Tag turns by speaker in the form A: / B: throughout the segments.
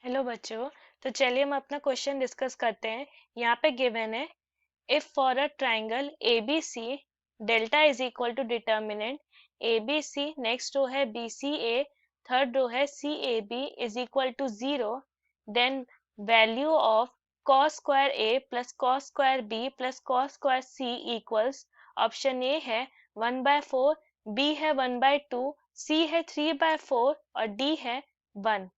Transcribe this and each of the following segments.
A: Hello बच्चों। तो चलिए हम अपना क्वेश्चन डिस्कस करते हैं। यहाँ पे गिवन है if for a triangle A B C delta is equal to determinant A B C, next row है B C A, third row है C A B is equal to 0, then value of cos square A plus cos square B plus cos square C equals, option A है 1/4, B है 1/2, सी है 3/4 और D है 1।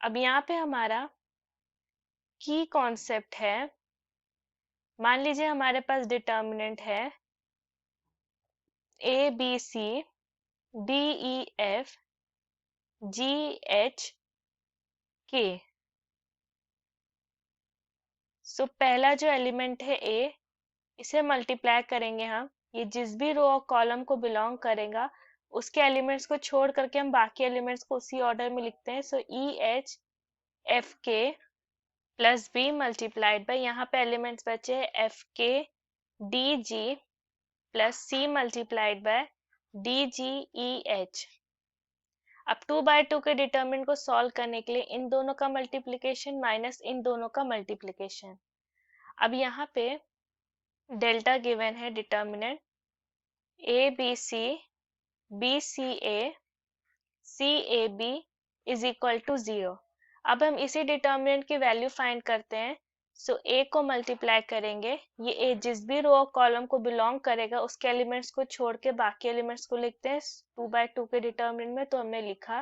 A: अब यहाँ पे हमारा की कॉन्सेप्ट है, मान लीजिए हमारे पास डिटर्मिनेंट है A B C D E F G H K. So पहला जो एलिमेंट है ए, इसे मल्टीप्लाई करेंगे हम, ये जिस भी रो और कॉलम को बिलोंग करेगा उसके एलिमेंट्स को छोड़ करके हम बाकी एलिमेंट्स को उसी ऑर्डर में लिखते हैं। So E H F K plus B multiplied by, यहाँ पे एलिमेंट्स बचे F K D G plus C multiplied by D G E H. अब 2/2 के डिटरमिनेंट को सॉल्व करने के लिए इन दोनों का मल्टीप्लिकेशन माइनस इन दोनों का मल्टीप्लिकेशन। अब यहाँ पे डेल्टा गिवन है determinant A B C B C A C A B is equal to 0। अब हम इसी डिटरमिनेंट की वैल्यू फाइंड करते हैं। सो ए को मल्टीप्लाई करेंगे, ये ए जिस भी रो और कॉलम को बिलोंग करेगा उसके एलिमेंट्स को छोड़ के बाकी एलिमेंट्स को लिखते हैं 2/2 के डिटरमिनेंट में, तो हमने लिखा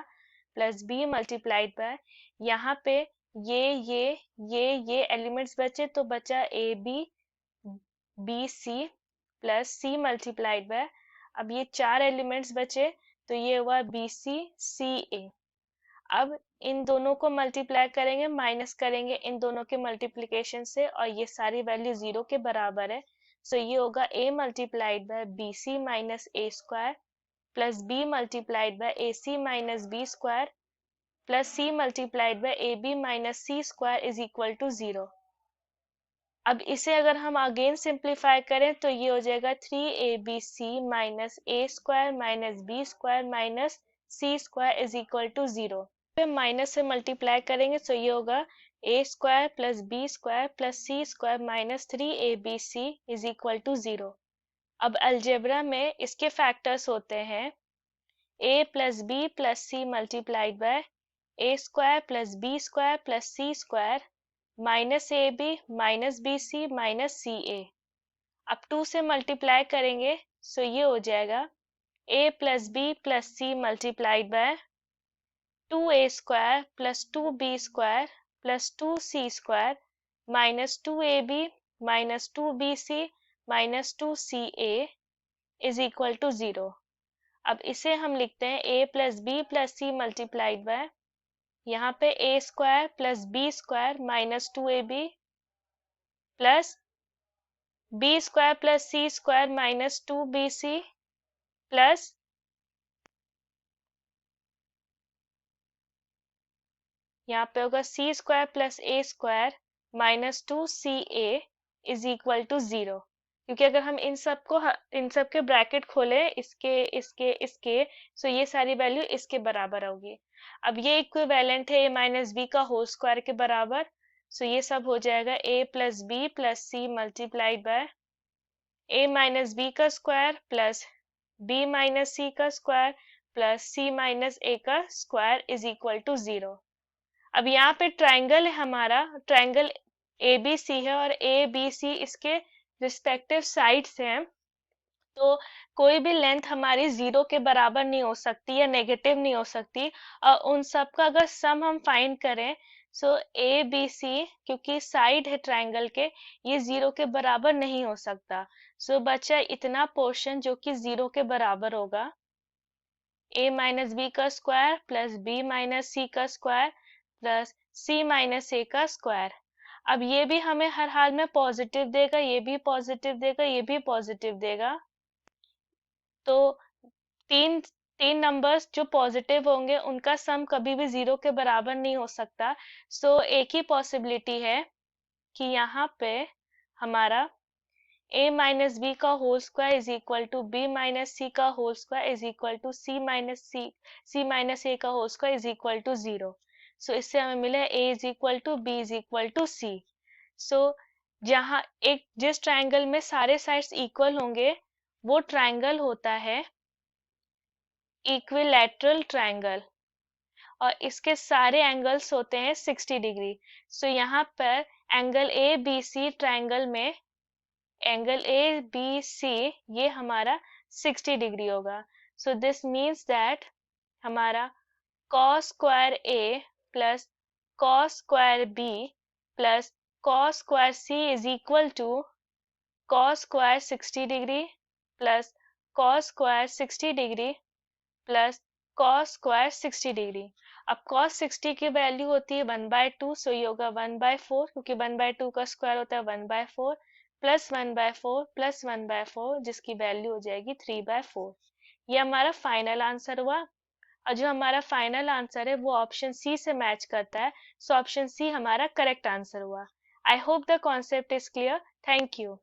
A: प्लस बी मल्टीप्लाइड बाय, यहाँ पे ये एलिमेंट्स बचे तो बचा A B B C plus C multiplied by, अब ये चार एलिमेंट्स बचे तो ये हुआ बी सी सी ए। अब इन दोनों को मल्टीप्लाई करेंगे, माइनस करेंगे इन दोनों के मल्टीप्लिकेशन से और ये सारी वैल्यू 0 के बराबर है। सो ये होगा a multiplied by B C minus A square plus B multiplied by A C minus B square plus C multiplied by A B minus C square is equal to 0। अब इसे अगर हम अगेन सिंप्लीफाई करें तो ये हो जाएगा 3abc minus A square minus B square minus C square is equal to 0। फिर माइनस से मल्टीप्लाई करेंगे तो ये होगा A square plus B square plus C square minus 3abc is equal to 0। अब अलजेब्रा में इसके फैक्टर्स होते हैं a plus B plus C multiplied by A square plus B square plus C square minus A B minus B C minus C ए। अब 2 से multiply करेंगे सो ये हो जाएगा a plus B plus C multiplied by 2a square plus 2b square plus 2c square minus 2ab minus 2bc minus 2ca is equal to 0। अब इसे हम लिखते हैं a plus B plus C multiplied by, यहाँ पे A square plus B square minus 2ab plus B square plus C square minus 2bc plus यहाँ पे होगा C square plus A square minus 2ca is equal to 0। क्योंकि अगर हम इन सब के ब्रैकेट खोले इसके सो ये सारी वैल्यू इसके बराबर होगी। अब ये इक्विवेलेंट है a माइनस बी का होल स्क्वायर के बराबर, सो ये सब हो जाएगा a plus B plus C multiplied by a minus B का square plus b minus C का square plus c minus a का स्क्वायर इज इक्वल टू 0। अब यहाँ पे ट्राइंगल है, हमारा ट्राइंगल ए बी सी है और ए बी सी इसके रिस्पेक्टिव साइड्स हैं, तो कोई भी लेंथ हमारी 0 के बराबर नहीं हो सकती या नेगेटिव नहीं हो सकती। और उन सब का अगर सम हम फाइंड करें सो ए बी सी क्योंकि साइड है ट्राइंगल के, ये 0 के बराबर नहीं हो सकता। सो बचा इतना पोर्शन जो कि 0 के बराबर होगा, a माइनस बी का square plus b minus C का square plus c minus A का स्क्वायर। अब ये भी हमें हर हाल में पॉजिटिव देगा, ये भी पॉजिटिव देगा, ये भी पॉजिटिव देगा, तो तीन नंबर्स जो पॉजिटिव होंगे उनका सम कभी भी 0 के बराबर नहीं हो सकता। सो एक ही पॉसिबिलिटी है कि यहाँ पे हमारा a माइनस बी का whole square is equal to b minus C का whole square is equal to c minus A का whole square is equal to 0। So इससे हमें मिला a is equal to B is equal to C. So जहाँ एक जिस triangle में सारे साइड्स इक्वल होंगे वो ट्राइंगल होता है इक्विलैटरल ट्राइंगल, और इसके सारे एंगल्स होते हैं 60 डिग्री। सो यहाँ पर angle A B C triangle में एंगल ए बी सी ये हमारा 60 डिग्री होगा। सो दिस मीन्स दैट हमारा cos square A plus cos square B plus cos square C is equal to cos square 60 degree plus cos square 60 degree plus cos square 60 degree. अब cos 60 की value होती है 1/2, सो ये होगा 1/4, क्योंकि 1/2 का square होता है 1/4 प्लस 1/4 प्लस 1/4, जिसकी वैल्यू हो जाएगी 3/4। ये हमारा फाइनल आंसर हुआ, और जो हमारा फाइनल आंसर है वो ऑप्शन सी से मैच करता है। सो ऑप्शन सी हमारा करेक्ट आंसर हुआ। I hope the concept is clear. Thank you.